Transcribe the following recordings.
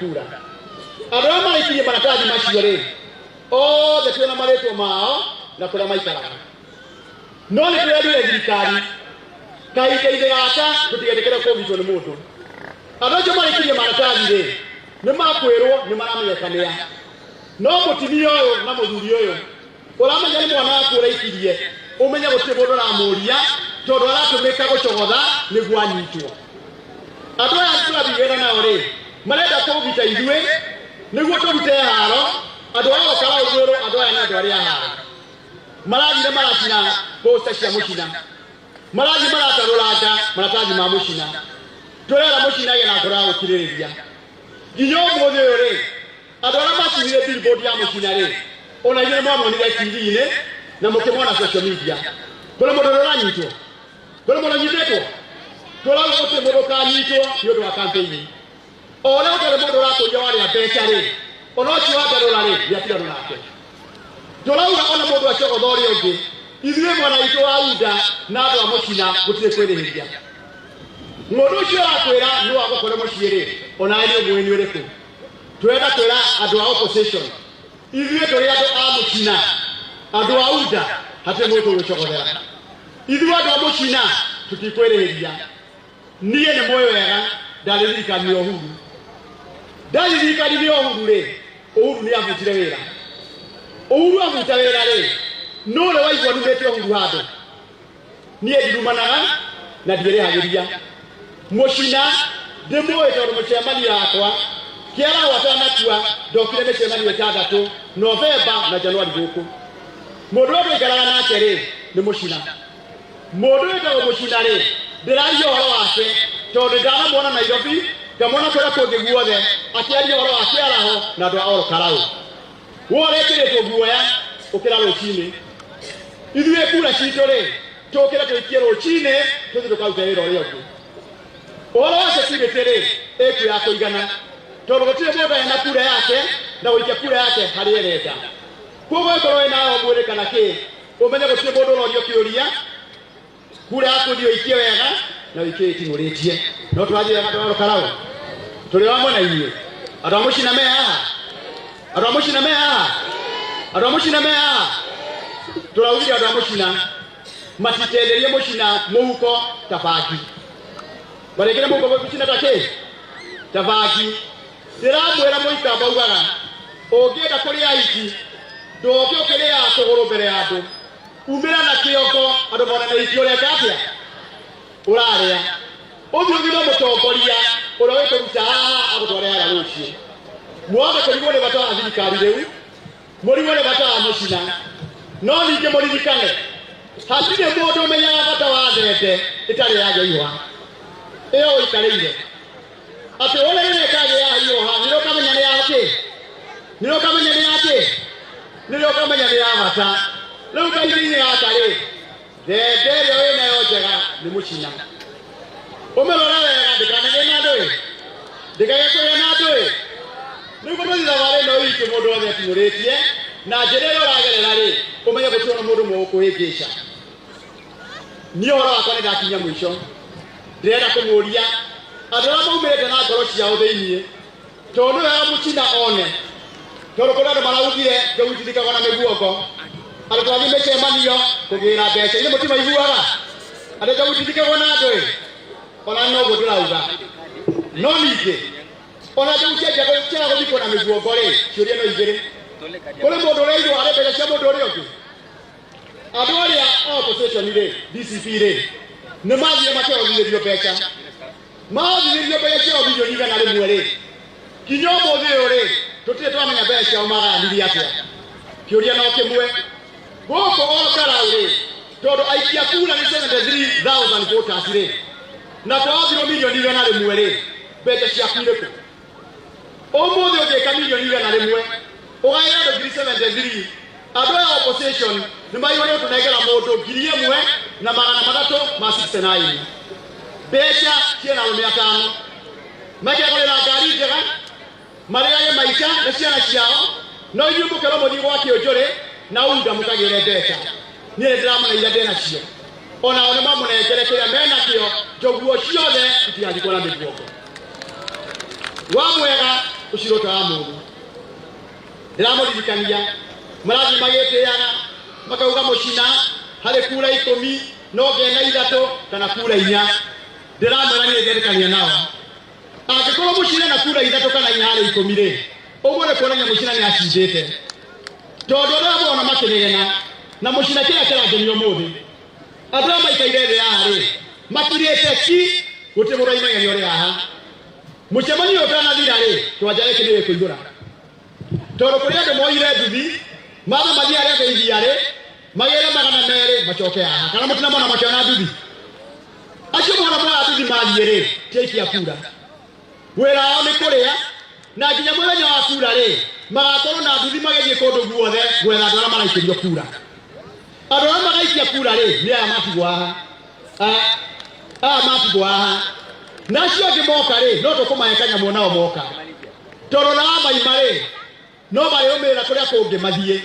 kura arama ikiye marataji maciore o the tuna mareto mao na kula maikara no ni kwedu thirikari kaide gaka tutigekera covid ni mundu arojo maikiye marataji re ni makwirwo ni maramyekania no mutimio oyo na muthuri oyo uramenya ni mwana waku uraikirie umenya gutie mundu na muria tondu aratumika gucogotha ni gwanyitwo andũ aya tũrathigĩra nao rĩ marenda kũgita ithuĩ nĩguo tũrute haro andũ aya gũkara ũguĩrwo andũ aya nĩ andũ arĩa haro marathire maracina posta cia mũcina marathiĩ maratarũranga maratathi ma mũcina tũrera mũcinage na ngoro ya gũkirĩrĩria nginya ũmũthĩ ũyũ rĩ andũ arĩa macinire billboard ya mũcina rĩ ona inyuĩ mwamonire TV-inĩ na mũkĩmona social media kũrĩ mũndũ ũranyitwo kũrĩ mũndũ ũnyitĩtwo Tola wote modoka nyitwo nyodo wa campaign. Ola kale modo lako jawari ya pesa re. Onochi wa dola re ya kila dola yake. Tola ona modo wa choko dori oge. Izwe mwana ito auda na ndo amochina gutire kwere hiria. Modo shira kwera no akokole moshire. Ona ali omweni oreko. Twenda kwera adu opposition. Izwe tori ado amochina. Adu auda hate modo we choko dera. Izwe ado amochina tukikwere hiria. Niye ne moyo wega dalilika ni ohuru dalilika ni ohuru le ohuru ni avutire wera ohuru avuta wera le no le waigwa numete ohuru hado niye dilumanaga na dire hageria moshina de moyo ndo mchemani yakwa kiara watana tua dokire mechemani wetatu November na January goko mododo igara na kere ni moshina mododo moshina le Dirayo horo ake to ndana mona Nairobi kamona kwera ko giguothe akiario horo ake araho na ndo oro karau wore kire to guoya ukira ruchini ithuĩ kura citũ rĩ tũkĩra tũikie ruchini tũthiĩ tũkaruta wĩra ũrĩa ũngĩ ũhoro wa security rĩ ĩkuoya kũigana tondũ gũtirĩ mũndũ ena kura yake na gũikia kura yake harĩ erenda koguo ĩkorwo ĩna mwĩrĩ kana kĩ ũmenye gũtirĩ mũndũ ũrorio kĩũria kura yako ndio ikie wega na ikie itingũrĩtie no twathire gatoro karau tũrĩ wa mwana inyuĩ andũ a mũcina me haha andũ a mũcina me haha andũ a mũcina me haha tũraugire andũ a mũcina matitenderie mũcina mũhuko ta bagi barekere mũhuko mũcina ta kĩ ta bagi ndĩramwĩra mũikamba ugaga ũngĩenda kũrĩa iki ndũngĩ ũkĩrĩa kũgũrũ mbere ya andũ umira na kiyoko ando mona na ikiore katia uraria obiogiro mutongoria urawe kuruta agutware ara ruci muaga kurigwo ne batawa thirikari riu murigwo ne batawa mucina no ninge muririkane hatire mundu menya batawa thete itari ya jaiwa iyo ikareire ate ole ne kage ya hiyo ha niro kamenya ne yake niro kamenya ne yake niro kamenya ne yamata Leo kaidini atare dede yo ina yojega ni muchina omelora wega dikanege na doe dikage ko na doe nuko ndo ila wale no iki mundu wa timuretie na jerero ragerera ri umenye gutona mundu mukuhigisha ni ora akone dakinya mwisho ndera kumuria adora maumete na ngoro cia utheinie tondu ya muchina one toro kodado maraugire gautirika kona meguoko Alikuwa mechemaniyo kugira mbeca ile mutima iguaga adaga gutithike wona ndwe ona no gudurauga no ninge ona nducia jago cia guthiko na miguongo ri ciuria no igire kule mundu reiro are mbeca cia mundu uri ungi andu aria opposition ri DCP ri ni mathire makeogithirio mbeca mathiririo mbeca cia bilioni igana rimwe ri kinyo muthi uri tutire twamenya mbeca cia umagani atia ciuria no kimwe Boko oro karaure todo aikia kula ni 73,000 voters re na kwa thiro milioni igana rimwe re beja cia kwireko omuthi ugeka milioni igana rimwe ugaira ndo 73 andũ a opposition ni maiyore tunegera mũndũ 1,000 na 369 beja ciana 500 makegorera ngari njega marĩage maica na ciana ciao no inyuĩ mũkero mũthiĩ gwa kĩonjũrĩ na uga mukagire mbeca nie drama na ira ndena cio ona one mamunengere kira mena kio joguo ciothe itiathikora miguoko wa mwega ucirota wa mundu ndiramuririkania marathi magĩtĩana makauga mũcina harĩ kura 10 no ngena 3 kana kura 4 ndiramwĩra nĩ ngerekania nao angĩkorwo mũcina na kura 3 kana 4 harĩ 10 rĩ ũguo nĩ kuonania mũcina nĩ acindĩte tondũ ũrĩa mona makĩnegena na mũcina kĩrĩa kĩrangenio mũthĩ andũ arĩa maikaire thĩ haha rĩ makirĩte ki gũtĩ mũraimagania ũrĩ haha mũcemanio ũtanathira rĩ kĩwanja gĩkĩ nĩ gĩkũihũra tondũ kũrĩ andũ moire nduthi matha mathiĩ arĩa geithia rĩ magĩre 200 macoke haha kana mũtinamona makĩona nduthi acio mwana mwa nduthi mathiĩ rĩ tiaikia kura wĩra wao nĩ kũrĩa na nginya mũthenya wa kura rĩ magakorwo na nduthi magĩthiĩ kũndũ guothe gwetha andũ arĩa maraikĩrio kura andũ arĩa magaikia kura rĩ nĩ aya matigwo haha matigwo haha na acio angĩ moka rĩ no tũkũmahe kanyamũ nao moka tondũ na maima rĩ no marĩũmĩrĩra kũrĩa kũngĩ mathiĩ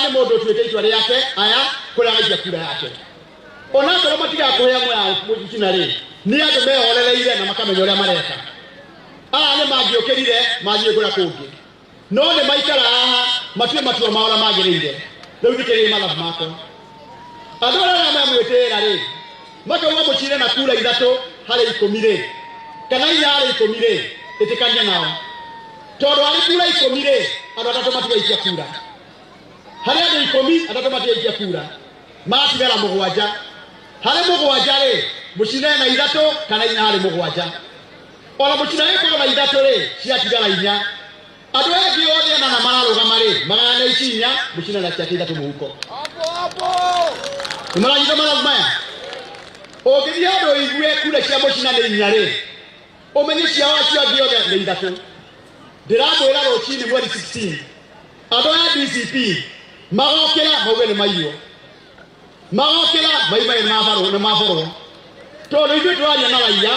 nĩ mũndũ ũtuĩte itua rĩake aya kũrĩa agaikia kura yake ona korwo matigakũhe amwe a mũcina rĩ nĩ andũ mehorereire na makamenya ũrĩa mareka nĩ mangĩũkĩrire mathiĩ kũrĩa kũngĩ no nĩ maikara haha matue matua mao ũrĩa magĩrĩire rĩu thikĩrĩria mathabu makwa andũ arĩa mamwĩtĩĩra rĩ makauga mũcire na kura 3 harĩ 10 rĩ kana 4 harĩ 10 rĩ ĩtĩkania nao tondũ harĩ kura 10 rĩ andũ 3 matigaikia kura harĩ andũ 10 andũ 3 matigaikia kura matigara 7 harĩ 7 rĩ mũcina na 3 kana 4 harĩ 7 ona mũcina ĩkorwo na 3 rĩ ciatigara 4 andũ angĩ othe na mararũgama rĩ magana 4 mũcina na ciatigara 3 mũhuko Umaranyita mathabu maya ũngĩthiĩ andũ igue kura cia mũcina nĩ 4 rĩ ũmenye ciao acio angĩ othe nĩ 3 ndiramwĩra rũcinĩ mweri 16 andũ a DCP magokĩra mauge nĩ maiywo magokĩra maimage nĩ maborwo tondũ ithuĩ tũraria na raia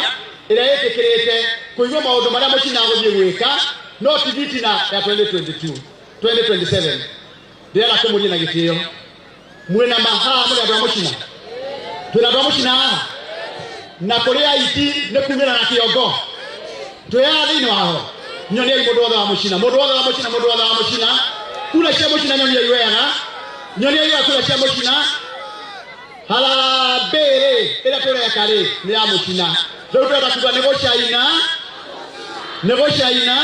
ĩrĩa ĩtĩkĩrĩte kũigua maũndũ marĩa mũcina agũthiĩ gwĩka no ti vitina ya 2027 ndĩrenda kũmũria na gĩtĩo mwĩna mahaha mũrĩ andũ a mũcina twĩna andũ a mũcina haha na kũrĩ aiti nĩ kumĩra na kĩongo twĩyaga thĩinĩ waho nyoniai mũndũ wothe wa mũcina mũndũ wothe wa mũcina mũndũ wothe wa mũcina kura cia mũcina nyoniai wega nyoniai wega kura cia mũcina harambĩ rĩ ĩrĩa tũreka rĩ nĩ ya mũcina rĩu twenda kuga nĩ gũcaina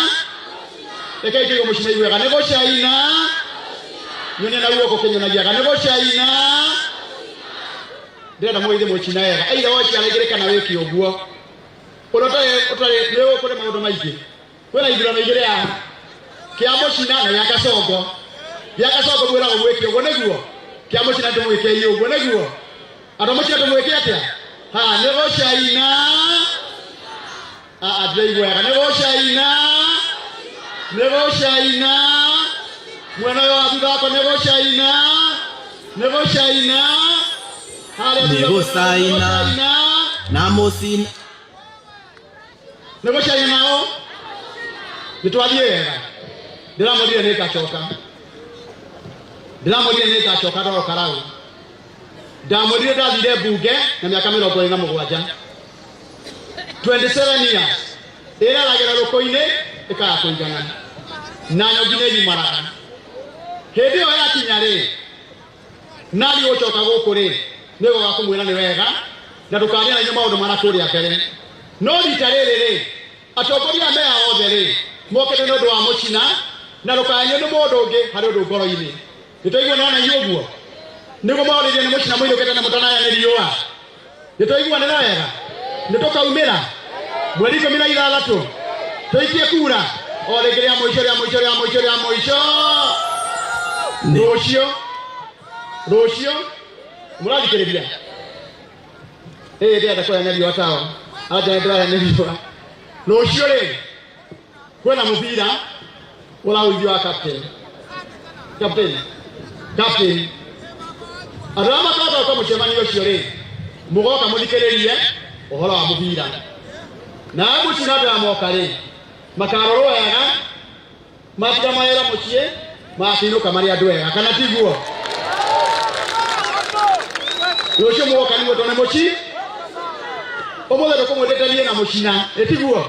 rekei tũigue mũcina iwega nĩ gũcaina nyonia na guoko kĩnyonagiaga nĩ gũcaina ndĩrenda mũgeithie mũcina wega aira woci araigĩrĩka na wĩke ũguo ũtarĩ nĩ ũkũrĩ maũndũ maingĩ kwĩna ithurano igĩrĩ haha kĩa mũcina na gĩa gacongo mwĩragwo mwĩke ũguo nĩguo kĩa mũcina tũmwĩkei ũguo nĩguo andũ mũcina tũmwĩke atĩa nĩ gũcaina ndĩraigua wega nĩ gũcaina mwena ũyũ wa thutha wakwa nĩ gũcaina na mũcina nĩ gũcaina nao nĩtwathiĩ wega ndĩramwĩrire nĩ ngacoka ndoro karau ndamwĩrire ndathire mbunge na mĩaka 27 27 years ĩraragĩra rũkũ-inĩ ĩkaga kũigana na nyongi nĩ nyimaraga hĩndĩ ĩyo yakinya rĩ nani gũcoka gũkũ rĩ nĩgoga kũmwĩra nĩ wega na ndũkaria na inyuĩ maũndũ marakũrĩa mbere no rita rĩrĩ rĩ atongoria meya othe rĩ mokĩte nĩ ũndũ wa mũcina na ndũkanyue nĩ mũndũ ũngĩ harĩ ũndũ ngoro-inĩ nĩtwaigua nona iũguo nĩguo maũrĩrie nĩ mũcina mũinũkĩte na mũtanaya nĩ riũa nĩtwaigua nĩ wega nĩtũkaumĩra mweri 16 tũikie kura o rĩngĩ rĩa mũico rũciũ mũrathikĩrĩria ndĩrenda kũrĩa riũa tawa anja ndĩrarĩa nĩ riũa rũciũ rĩ kwĩna mũbira ũraũithio wa captain andũ arĩa makoka kwa mũcemanio ũcio rĩ mũgoka mũthikĩrĩrie ũhoro wa mũbira na mũcina andũ amoka rĩ makarorwo wega matiga mawĩra mũciĩ makĩinũka marĩ andũ wega kana tiguo rũciũ mũgoka nĩguo tone mũci ũmũthĩ ndũkũmwĩtĩtanie na mũcina tiguo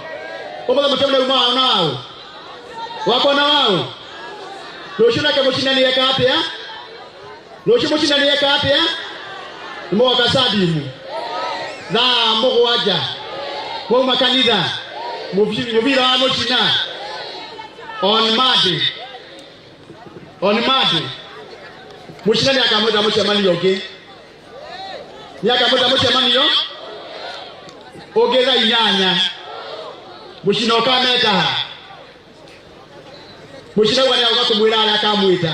ũmũthĩ mũcemanio umaga nao wako na wao rũciũ nake mũcinani eka atĩa rũciũ mũcinani eka atĩa nĩmũgoka Sadimu thaa mũgwanja mwauma kanitha mũbira wa mũcina on Monday mũcinani akamwĩta mũcemanio ũngĩ nĩakamwĩta mũcemanio ũngĩ thaa 8 mũcina ũkameta mũcina wale akakumwĩra arĩa akamwĩta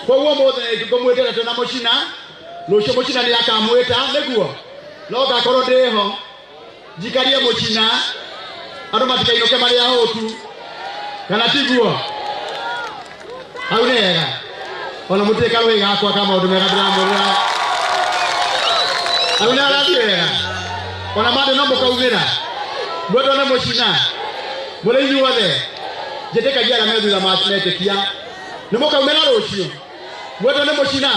koguo mũthĩ ngũmwĩtĩra tena mũcina rũciũ mũcina nĩ akamwĩta nĩguo no ngakorwo ndĩho njikarie mũcina andũ matikainũke marĩ ahũtu kana tiguo hau nĩ wega ona mũtĩka rũĩ gakwa ka maũndũ mega ndĩramwĩra hau nĩ arathiĩ wega ona mandũ no mũkaumĩra mwendwo nĩ mũcina mũrĩ inyuothe njĩtĩkagia arĩa me thutha metĩkia nĩ mũkaumĩra rũciũ mwendwo nĩ mũcina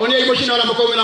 oniai mũcina ũrĩa mũkaumĩra